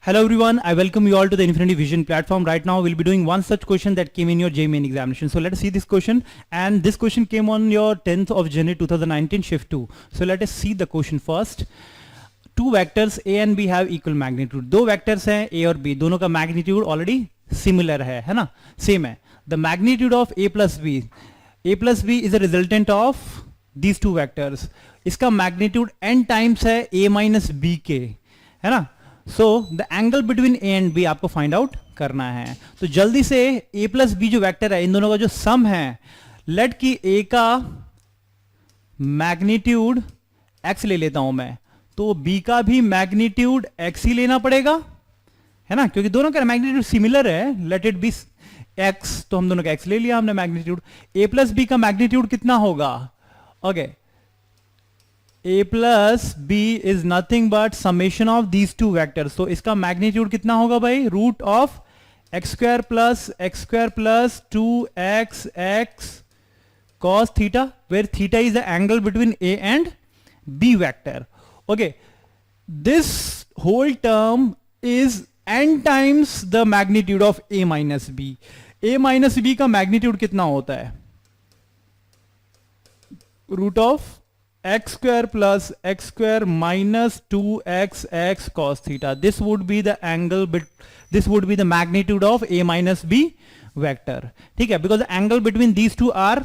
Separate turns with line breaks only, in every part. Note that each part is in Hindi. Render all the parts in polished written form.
Hello everyone, I welcome you all to the Infinity Vision platform. Right now we'll be doing one such question that came in your JEE Main examination. So let us see this question, and this question came on your 10th of January 2019 shift 2. So let us see the question first. Two vectors A and B have equal magnitude. दो vectors हैं A और B, दोनों का magnitude already similar है ना, same है. The magnitude of A plus B is a resultant of these two vectors. इसका magnitude n times है A minus B के, है ना. So the angle between A and B आपको फाइंड आउट करना है. तो जल्दी से ए प्लस बी जो वेक्टर है, इन दोनों का जो सम है, लेट की ए का मैग्नीट्यूड एक्स ले लेता हूं मैं, तो बी का भी मैग्नीट्यूड एक्स ही लेना पड़ेगा, है ना, क्योंकि दोनों का मैग्नीट्यूड सिमिलर है. लेट इट बी एक्स, तो हम दोनों का एक्स ले लिया हमने मैग्नीट्यूड. ए प्लस बी का मैग्नीट्यूड कितना होगा? Okay, a plus b is nothing but summation of these two vectors. तो इसका मैग्नीट्यूड कितना होगा भाई? Root of x square plus 2x cos theta, where theta is the angle between a and b vector. Okay, this whole term is n times the magnitude of a minus b. a minus b का मैग्नीट्यूड कितना होता है? Root of x square plus x square minus 2x cos theta. This would be the angle this would be the magnitude of a minus b vector. ठीक है, because the angle between these two are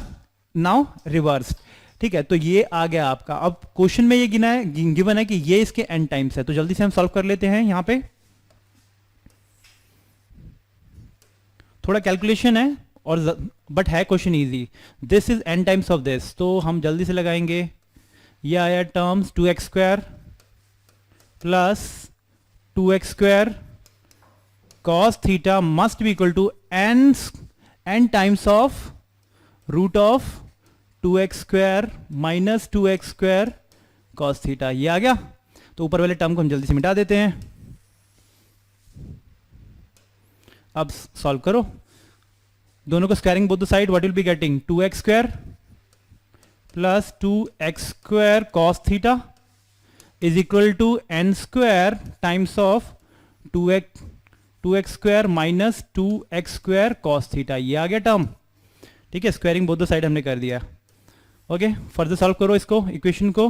now reversed. ठीक है, तो ये आ गया आपका. अब क्वेश्चन में ये गिवन है कि ये इसके n टाइम्स है, तो जल्दी से हम सॉल्व कर लेते हैं. यहां पे थोड़ा कैलकुलेशन है और बट है question easy. This is n times of this, तो हम जल्दी से लगाएंगे. ये आया terms 2x square plus 2x square cos theta must be equal to n times of root of 2x square minus 2x square cos theta. ये आ गया. तो ऊपर वाले टर्म को हम जल्दी से मिटा देते हैं. अब सॉल्व करो, दोनों को squaring both the side. What will be getting? 2x square plus 2x square cos theta is equal to n square times of 2x square minus 2x square cos theta. ये आ गया टर्म. ठीक है, स्क्वायरिंग बोथ द साइड हमने कर दिया. ओके, फर्दर सॉल्व करो इसको, इक्वेशन को.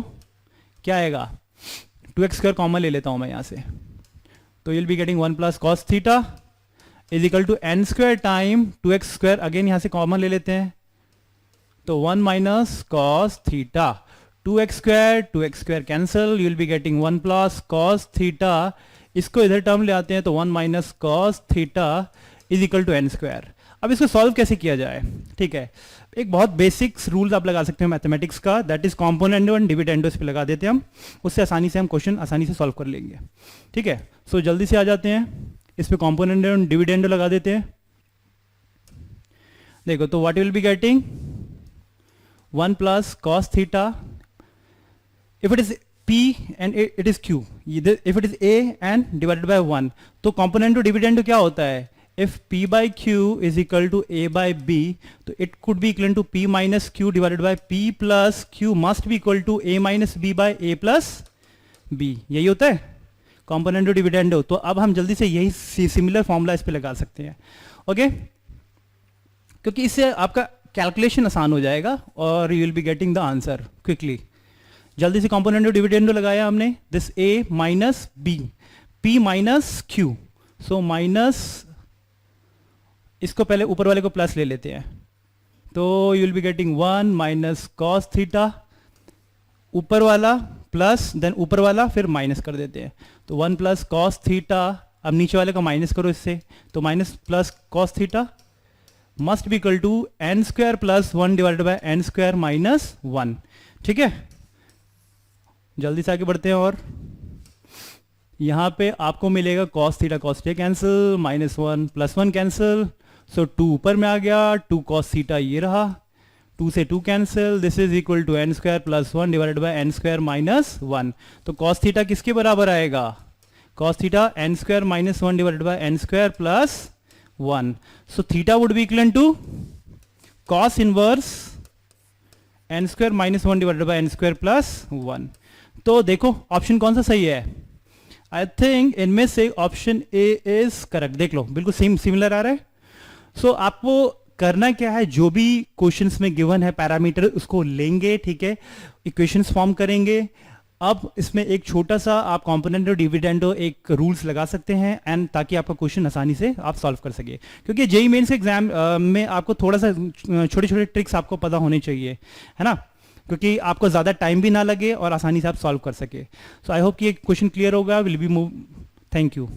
क्या आएगा? 2x स्क्वायर कॉमन ले लेता हूं मैं यहां से, तो you'll be getting 1 plus cos theta is equal to n square time 2x square. Again यहां से कॉमन ले लेते हैं, तो 1 minus cos theta. 2x square cancel, you will be getting 1 plus cos theta. इसको इधर टर्म ले आते हैं, तो 1 minus cos theta is equal to n square. अब इसको सॉल्व कैसे किया जाए? ठीक है, एक बहुत बेसिक्स रूल्स आप लगा सकते हैं मैथमेटिक्स का, that is componendo and dividendo. इस पे लगा देते हैं हम, उससे आसानी से हम क्वेश्चन आसानी से सॉल्व कर लेंगे. ठीक है, सो जल्दी से आ जाते हैं. इस पे कॉम्पोनेंडो एंड डिविडेंडो लगा देते हैं. देखो, तो what will be getting? 1 plus cos theta. If it is P and it is Q, if it is A and divided by 1, तो component to dividend क्या होता है? If P by Q is equal to A by B, तो it could be equal to P minus Q divided by P plus Q must be equal to A minus B by A plus B. यही होता है component to dividend. तो अब हम जल्दी से यही सिमिलर फॉर्मूला इस पे लगा सकते हैं. ओके, क्योंकि इससे आपका कैलकुलेशन आसान हो जाएगा और you will be getting the answer quickly. जल्दी से कॉम्पोनेंट डिविडेंडो लगाया हमने. This A minus B, P minus Q, so minus, इसको पहले ऊपर वाले को प्लस ले लेते हैं, तो you will be getting 1 minus cos theta. ऊपर वाला प्लस, देन ऊपर वाला फिर माइनस कर देते हैं, तो 1 प्लस कॉस थीटा. अब नीचे वाले को माइनस करो इससे, तो minus plus cos theta must be equal to n square plus 1 divided by n square minus 1. ठीक है, जल्दी से आगे बढ़ते हैं. और यहां पे आपको मिलेगा cos theta cancel, minus 1 plus 1 cancel, so 2 ऊपर में आ गया. 2 cos थीटा ये रहा, 2 से 2 cancel. This is equal to n square plus 1 divided by n square minus 1. तो cos थीटा किसके बराबर आएगा? cos theta n square minus 1 divided by n square plus 1. So theta would be equivalent to cos inverse n square minus 1 divided by n square plus 1. तो देखो ऑप्शन कौन सा सही है? आई थिंक इनमें से ऑप्शन ए इज करेक्ट। देख लो बिल्कुल सेम सिमिलर आ रहा है। सो आपको करना क्या है, जो भी क्वेश्चंस में गिवन है पैरामीटर उसको लेंगे, ठीक है, इक्वेशंस फॉर्म करेंगे। अब इसमें एक छोटा सा आप कंपोनेंट डिविडेंडो एक रूल्स लगा सकते हैं एंड ताकि आपका क्वेश्चन आसानी से आप सॉल्व कर सके, क्योंकि जेईई मेंस के एग्जाम में आपको थोड़ा सा छोटे छोटे ट्रिक्स आपको पता होने चाहिए, है ना, क्योंकि आपको ज़्यादा टाइम भी ना लगे और आसानी से आप सॉल्व कर सके। सो आई होप कि ये क्वेश्चन क्लियर होगा। Will be move. Thank you.